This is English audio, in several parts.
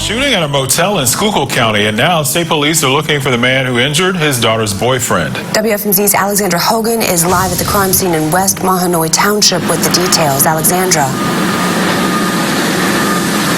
Shooting at a motel in Schuylkill County, and now state police are looking for the man who injured his daughter's boyfriend. WFMZ's Alexandra Hogan is live at the crime scene in West Mahanoy Township with the details. Alexandra.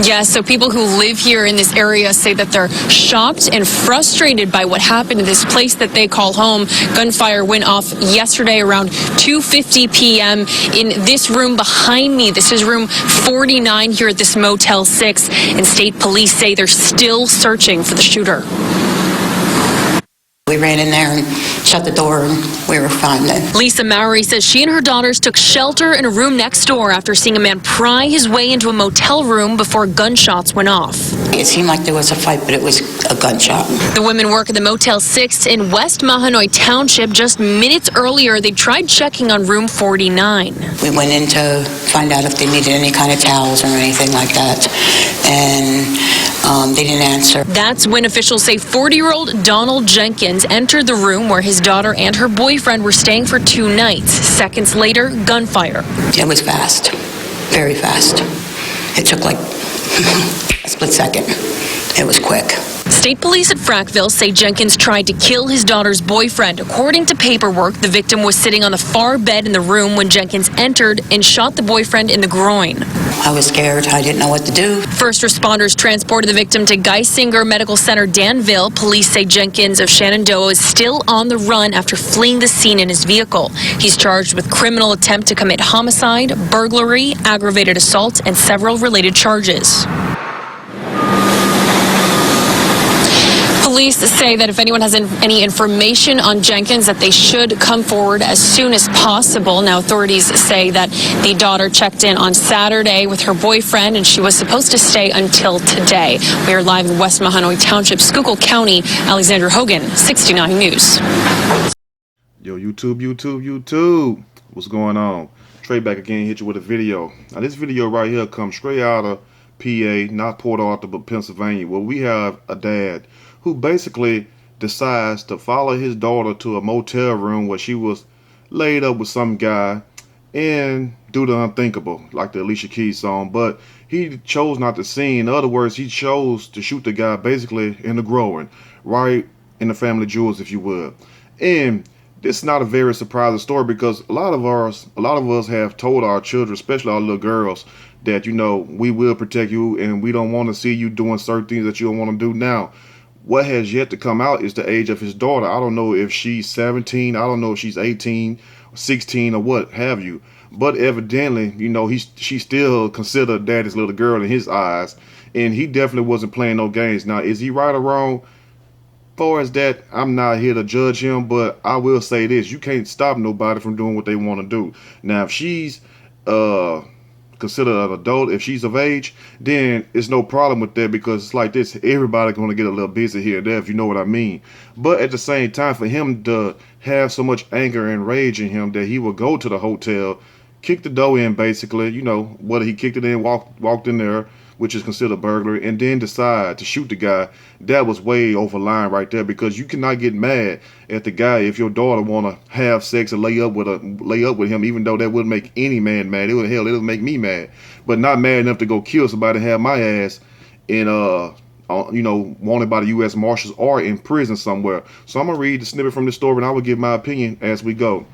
Yes, so people who live here in this area say that they're shocked and frustrated by what happened in this place that they call home. Gunfire went off yesterday around 2:50 p.m. in this room behind me. This is room 49 here at this Motel 6, and state police say they're still searching for the shooter. We ran in there and shut the door, and we were fine then. Lisa Mowry says she and her daughters took shelter in a room next door after seeing a man pry his way into a motel room before gunshots went off. It seemed like there was a fight, but it was a gunshot. The women work at the Motel 6 in West Mahanoy Township. Just minutes earlier, they tried checking on room 49. We went in to find out if they needed any kind of towels or anything like that, and they didn't answer. That's when officials say 40-year-old Donald Jenkins entered the room where his daughter and her boyfriend were staying for 2 nights. Seconds later, gunfire. It was fast, very fast. It took like a split second. It was quick. State police at Frackville say Jenkins tried to kill his daughter's boyfriend. According to paperwork, the victim was sitting on the far bed in the room when Jenkins entered and shot the boyfriend in the groin. I was scared. I didn't know what to do. First responders transported the victim to Geisinger Medical Center, Danville. Police say Jenkins of Shenandoah is still on the run after fleeing the scene in his vehicle. He's charged with criminal attempt to commit homicide, burglary, aggravated assault, and several related charges. Police say that if anyone has any information on Jenkins, that they should come forward as soon as possible. Now, authorities say that the daughter checked in on Saturday with her boyfriend, and she was supposed to stay until today. We are live in West Mahanoy Township, Schuylkill County. Alexandra Hogan, 69 News. Yo, YouTube. What's going on? Trey back again, hit you with a video. Now, this video right here comes straight out of PA, not Port Arthur, but Pennsylvania, where we have a dad who basically decides to follow his daughter to a motel room where she was laid up with some guy and do the unthinkable, like the Alicia Keys song. But he chose not to sing. In other words, he chose to shoot the guy basically in the groin, right in the family jewels, if you would. And this is not a very surprising story, because a lot of us have told our children, especially our little girls, that, you know, we will protect you and we don't want to see you doing certain things that you don't want to do. Now, what has yet to come out is the age of his daughter. I don't know if she's 17. I don't know if she's 18, 16, or what have you. But evidently, you know, she still considered daddy's little girl in his eyes. And he definitely wasn't playing no games. Now, is he right or wrong? Far as that, I'm not here to judge him. But I will say this. You can't stop nobody from doing what they want to do. Now, if she's considered an adult, if she's of age, then it's no problem with that, because it's like this, everybody's going to get a little busy here and there, if you know what I mean. But at the same time, for him to have so much anger and rage in him that he would go to the hotel, kick the door in, basically, you know, whether he kicked it in, walked in there, which is considered burglary, and then decide to shoot the guy, that was way over line right there, because you cannot get mad at the guy if your daughter want to have sex and lay up with him, even though that wouldn't make any man mad. It would make me mad, but not mad enough to go kill somebody and have my ass in wanted by the U.S. Marshals or in prison somewhere. So I'm gonna read the snippet from the story, and I will give my opinion as we go.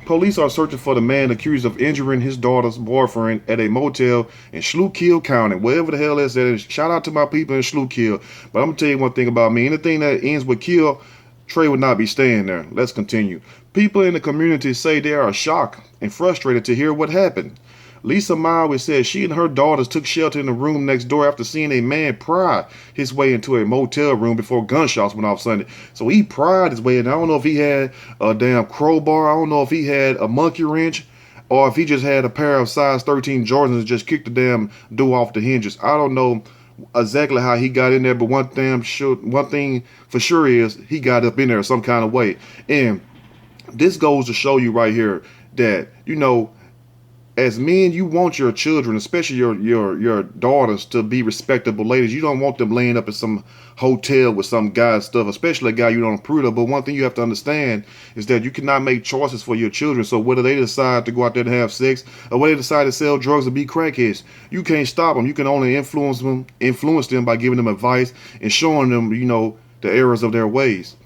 Police are searching for the man accused of injuring his daughter's boyfriend at a motel in Schuylkill County, wherever the hell that's at. Shout out to my people in Schuylkill. But I'm going to tell you one thing about me. Anything that ends with kill, Trey would not be staying there. Let's continue. People in the community say they are shocked and frustrated to hear what happened. Lisa Mowry said she and her daughters took shelter in the room next door after seeing a man pry his way into a motel room before gunshots went off Sunday. So he pried his way in. I don't know if he had a damn crowbar. I don't know if he had a monkey wrench, or if he just had a pair of size 13 Jordans and just kicked the damn door off the hinges. I don't know exactly how he got in there, but one thing for sure is he got up in there some kind of way. And this goes to show you right here that, you know, as men, you want your children, especially your daughters, to be respectable ladies. You don't want them laying up in some hotel with some guy and stuff, especially a guy you don't approve of. But one thing you have to understand is that you cannot make choices for your children. So whether they decide to go out there and have sex, or whether they decide to sell drugs or be crackheads, you can't stop them. You can only influence them by giving them advice and showing them, you know, the errors of their ways.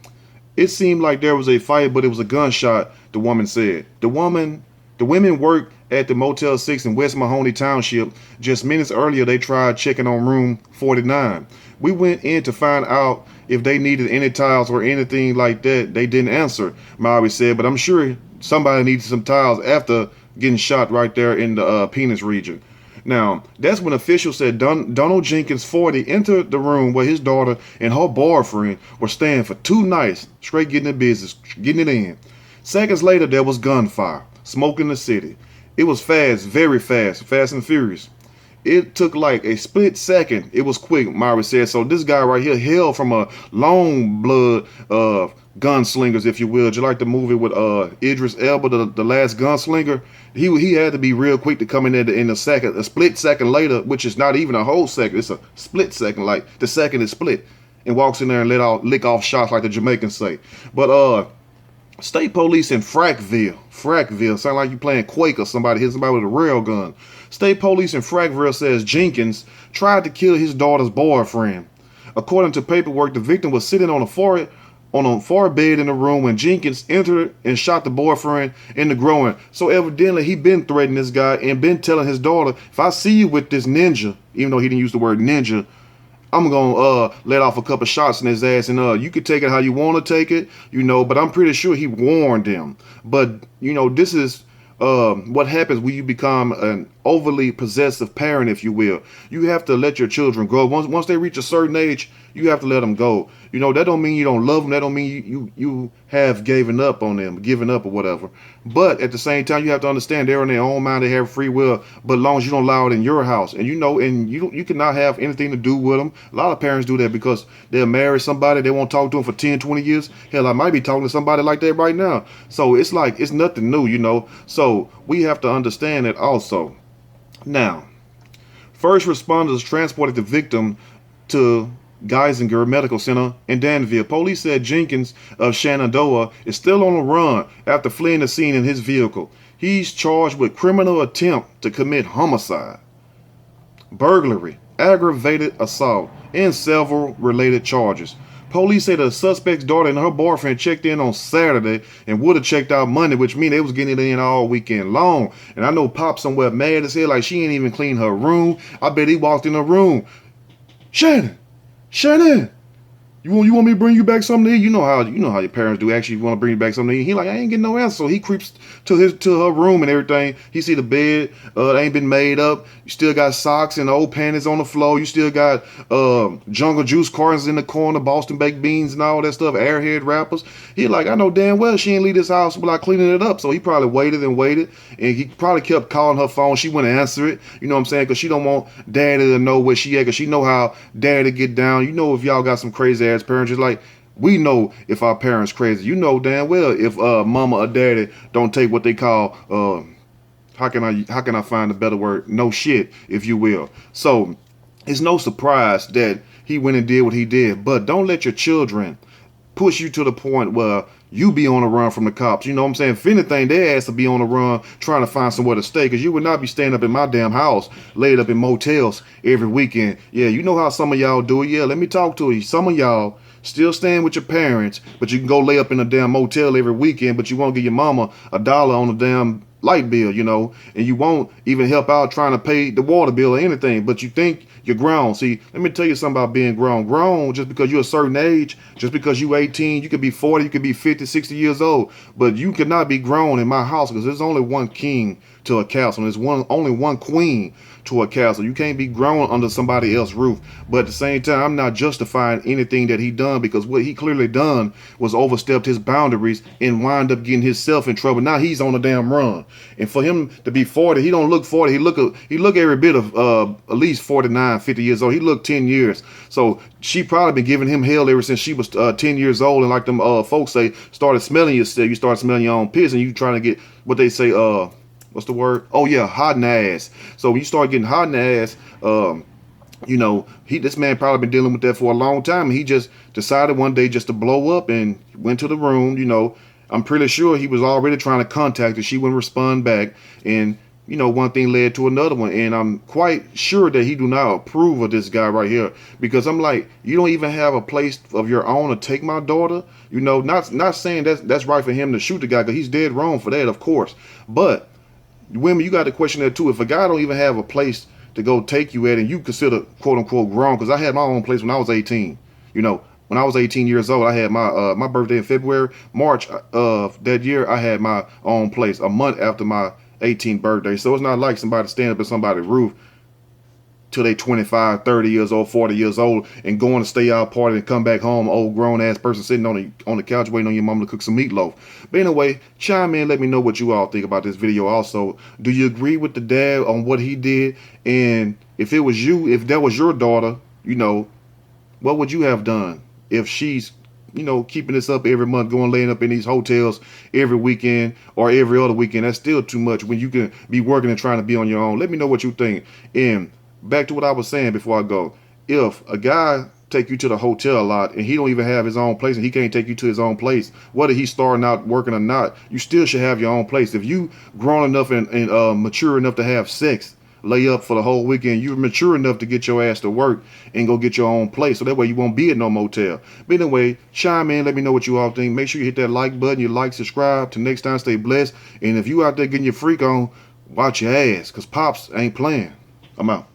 It seemed like there was a fight, but it was a gunshot, the woman said. The women worked at the Motel 6 in West Mahoney Township. Just minutes earlier, they tried checking on room 49. We went in to find out if they needed any tiles or anything like that. They didn't answer, Maury said, but I'm sure somebody needed some tiles after getting shot right there in the penis region. Now, that's when officials said Donald Jenkins, 40, entered the room where his daughter and her boyfriend were staying for 2 nights, straight getting the business, getting it in. Seconds later, there was gunfire, smoke in the city. It was fast, very fast, fast and furious. It took like a split second. It was quick, Myra said. So this guy right here hailed from a long blood gunslingers, if you will. Just like the movie with Idris Elba, the Last Gunslinger. He had to be real quick to come in there in a split second later, which is not even a whole second. It's a split second, like the second is split, and walks in there and lick off shots like the Jamaicans say. But state police in Frackville, sound like you playing Quake or somebody hitting somebody with a rail gun. State police in Frackville says Jenkins tried to kill his daughter's boyfriend. According to paperwork, the victim was sitting on a far bed in the room when Jenkins entered and shot the boyfriend in the groin. So evidently he been threatening this guy and been telling his daughter, if I see you with this ninja, even though he didn't use the word ninja, I'm gonna let off a couple shots in his ass, and you could take it how you want to take it, you know, but I'm pretty sure he warned him. But you know, this is what happens when you become an overly possessive parent, if you will. You have to let your children go. Once they reach a certain age, you have to let them go. You know, that don't mean you don't love them. That don't mean you have given up on them, given up or whatever. But at the same time, you have to understand they're on their own mind. They have free will. But as long as you don't allow it in your house, and you know, and you cannot have anything to do with them. A lot of parents do that because they'll marry somebody. They won't talk to them for 10, 20 years. Hell, I might be talking to somebody like that right now. So it's like, it's nothing new, you know. So we have to understand that also. Now, first responders transported the victim to Geisinger Medical Center in Danville. Police said Jenkins of Shenandoah is still on the run after fleeing the scene in his vehicle. He's charged with criminal attempt to commit homicide, burglary, aggravated assault, and several related charges. Police say the suspect's daughter and her boyfriend checked in on Saturday and would have checked out Monday, which means they was getting it in all weekend long. And I know Pop somewhere mad as hell, like she ain't even cleaned her room. I bet he walked in her room. Shannon, you want me to bring you back something to eat? You know how your parents do. Actually, want to bring you back something to eat. He like, I ain't getting no answer. So he creeps to her room and everything. He see the bed ain't been made up. You still got socks and old panties on the floor. You still got Jungle Juice cartons in the corner, Boston baked beans and all that stuff, Airhead wrappers. He like, I know damn well she ain't leave this house without cleaning it up. So he probably waited, and he probably kept calling her phone. She wouldn't answer it. You know what I'm saying? Because she don't want daddy to know where she at. Because she know how daddy get down. You know, if y'all got some crazy ass parents, just like we know if our parents crazy. You know damn well if mama or daddy don't take what they call how can I find a better word? No shit, if you will. So it's no surprise that he went and did what he did. But don't let your children push you to the point where you be on the run from the cops. You know what I'm saying? If anything, their ass to be on the run trying to find somewhere to stay, because you would not be staying up in my damn house, laid up in motels every weekend. Yeah, you know how some of y'all do it. Yeah, let me talk to you. Some of y'all still staying with your parents, but you can go lay up in a damn motel every weekend, but you won't give your mama $1 on the damn light bill, you know, and you won't even help out trying to pay the water bill or anything, but you think you're grown. See, let me tell you something about being grown. Grown, just because you're a certain age, just because you 18, you could be 40, you could be 50, 60 years old, but you could not be grown in my house because there's only one king to a castle, and there's only one queen to a castle. You can't be grown under somebody else's roof. But at the same time, I'm not justifying anything that he done, because what he clearly done was overstepped his boundaries and wind up getting himself in trouble. Now he's on the damn run. And for him to be 40, he don't look 40. He look every bit of at least 49, 50 years old. He looked 10 years. So she probably been giving him hell ever since she was 10 years old. And like them folks say, started smelling yourself. You start smelling your own piss, and you trying to get what they say, what's the word? Oh yeah, hot in the ass. So when you start getting hot in the ass, you know, this man probably been dealing with that for a long time. He just decided one day just to blow up and went to the room. You know, I'm pretty sure he was already trying to contact her. She wouldn't respond back, and you know, one thing led to another one. And I'm quite sure that he do not approve of this guy right here, because I'm like, you don't even have a place of your own to take my daughter. You know, not saying that's right for him to shoot the guy, because he's dead wrong for that, of course. But women, you got to question that too. If a guy don't even have a place to go take you at, and you consider quote unquote grown, because I had my own place when I was 18. You know, when I was 18 years old, I had my birthday in February. March of that year, I had my own place a month after my 18th birthday. So it's not like somebody stand up at somebody's roof till they 25, 30 years old, 40 years old, and going to stay out party and come back home, old grown ass person sitting on the couch waiting on your mama to cook some meatloaf. But anyway, chime in, let me know what you all think about this video. Also, do you agree with the dad on what he did? And if it was you, if that was your daughter, you know, what would you have done if she's, you know, keeping this up every month, going laying up in these hotels every weekend or every other weekend? That's still too much when you can be working and trying to be on your own. Let me know what you think. And back to what I was saying before I go. If a guy take you to the hotel a lot and he don't even have his own place, and he can't take you to his own place, whether he's starting out working or not, you still should have your own place. If you grown enough and mature enough to have sex, lay up for the whole weekend, you're mature enough to get your ass to work and go get your own place, so that way you won't be at no motel. But anyway, chime in, let me know what you all think. Make sure you hit that like button, you like, subscribe. Till next time, stay blessed. And if you out there getting your freak on, watch your ass, because Pops ain't playing. I'm out.